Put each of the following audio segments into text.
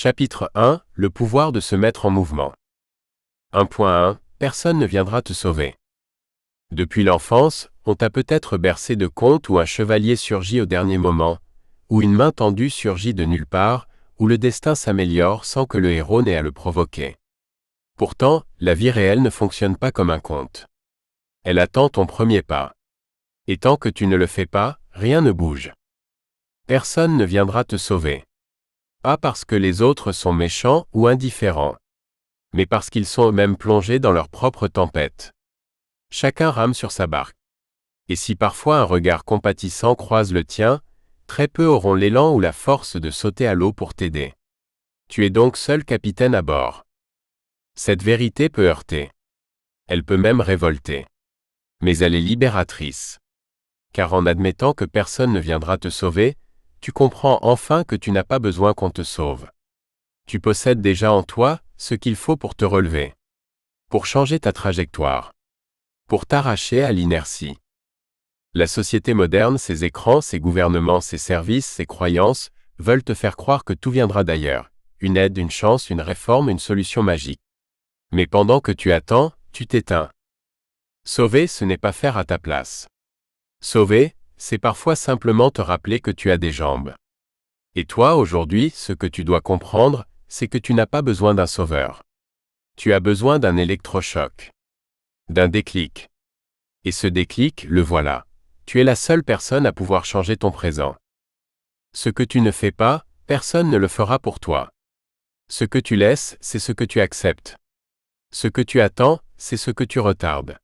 Chapitre 1 – Le pouvoir de se mettre en mouvement. 1.1 – Personne ne viendra te sauver. Depuis l'enfance, on t'a peut-être bercé de contes où un chevalier surgit au dernier moment, où une main tendue surgit de nulle part, où le destin s'améliore sans que le héros n'ait à le provoquer. Pourtant, la vie réelle ne fonctionne pas comme un conte. Elle attend ton premier pas. Et tant que tu ne le fais pas, rien ne bouge. Personne ne viendra te sauver. Pas parce que les autres sont méchants ou indifférents, mais parce qu'ils sont eux-mêmes plongés dans leur propre tempête. Chacun rame sur sa barque. Et si parfois un regard compatissant croise le tien, très peu auront l'élan ou la force de sauter à l'eau pour t'aider. Tu es donc seul capitaine à bord. Cette vérité peut heurter. Elle peut même révolter. Mais elle est libératrice. Car en admettant que personne ne viendra te sauver, tu comprends enfin que tu n'as pas besoin qu'on te sauve. Tu possèdes déjà en toi ce qu'il faut pour te relever, pour changer ta trajectoire, pour t'arracher à l'inertie. La société moderne, ses écrans, ses gouvernements, ses services, ses croyances, veulent te faire croire que tout viendra d'ailleurs, une aide, une chance, une réforme, une solution magique. Mais pendant que tu attends, tu t'éteins. Sauver, ce n'est pas faire à ta place. Sauver, c'est parfois simplement te rappeler que tu as des jambes. Et toi, aujourd'hui, ce que tu dois comprendre, c'est que tu n'as pas besoin d'un sauveur. Tu as besoin d'un électrochoc. D'un déclic. Et ce déclic, le voilà. Tu es la seule personne à pouvoir changer ton présent. Ce que tu ne fais pas, personne ne le fera pour toi. Ce que tu laisses, c'est ce que tu acceptes. Ce que tu attends, c'est ce que tu retardes.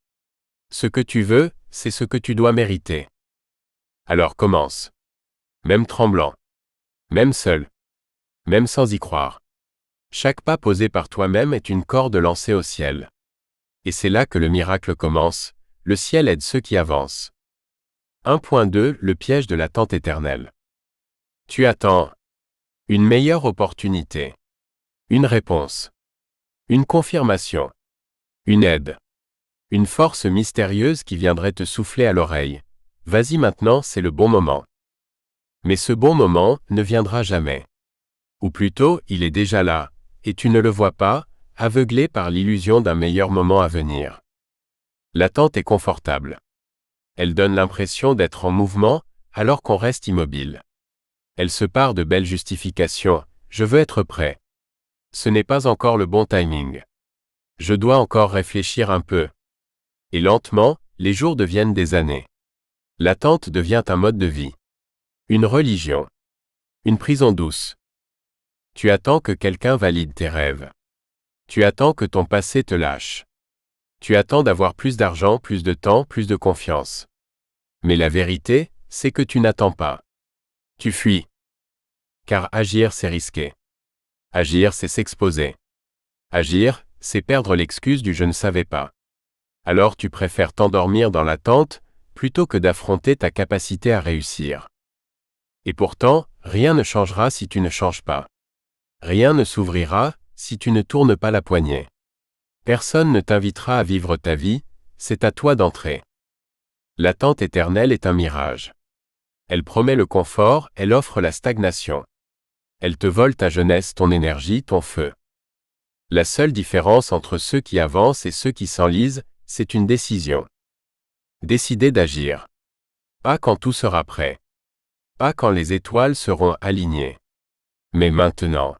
Ce que tu veux, c'est ce que tu dois mériter. Alors commence. Même tremblant. Même seul. Même sans y croire. Chaque pas posé par toi-même est une corde lancée au ciel. Et c'est là que le miracle commence, le ciel aide ceux qui avancent. 1.2 Le piège de l'attente éternelle. Tu attends. Une meilleure opportunité. Une réponse. Une confirmation. Une aide. Une force mystérieuse qui viendrait te souffler à l'oreille. Vas-y maintenant, c'est le bon moment. Mais ce bon moment ne viendra jamais. Ou plutôt, il est déjà là, et tu ne le vois pas, aveuglé par l'illusion d'un meilleur moment à venir. L'attente est confortable. Elle donne l'impression d'être en mouvement, alors qu'on reste immobile. Elle se pare de belles justifications, je veux être prêt. Ce n'est pas encore le bon timing. Je dois encore réfléchir un peu. Et lentement, les jours deviennent des années. L'attente devient un mode de vie. Une religion. Une prison douce. Tu attends que quelqu'un valide tes rêves. Tu attends que ton passé te lâche. Tu attends d'avoir plus d'argent, plus de temps, plus de confiance. Mais la vérité, c'est que tu n'attends pas. Tu fuis. Car agir, c'est risquer. Agir, c'est s'exposer. Agir, c'est perdre l'excuse du « je ne savais pas ». Alors tu préfères t'endormir dans l'attente, plutôt que d'affronter ta capacité à réussir. Et pourtant, rien ne changera si tu ne changes pas. Rien ne s'ouvrira si tu ne tournes pas la poignée. Personne ne t'invitera à vivre ta vie, c'est à toi d'entrer. L'attente éternelle est un mirage. Elle promet le confort, elle offre la stagnation. Elle te vole ta jeunesse, ton énergie, ton feu. La seule différence entre ceux qui avancent et ceux qui s'enlisent, c'est une décision. Décider d'agir. Pas quand tout sera prêt. Pas quand les étoiles seront alignées. Mais maintenant.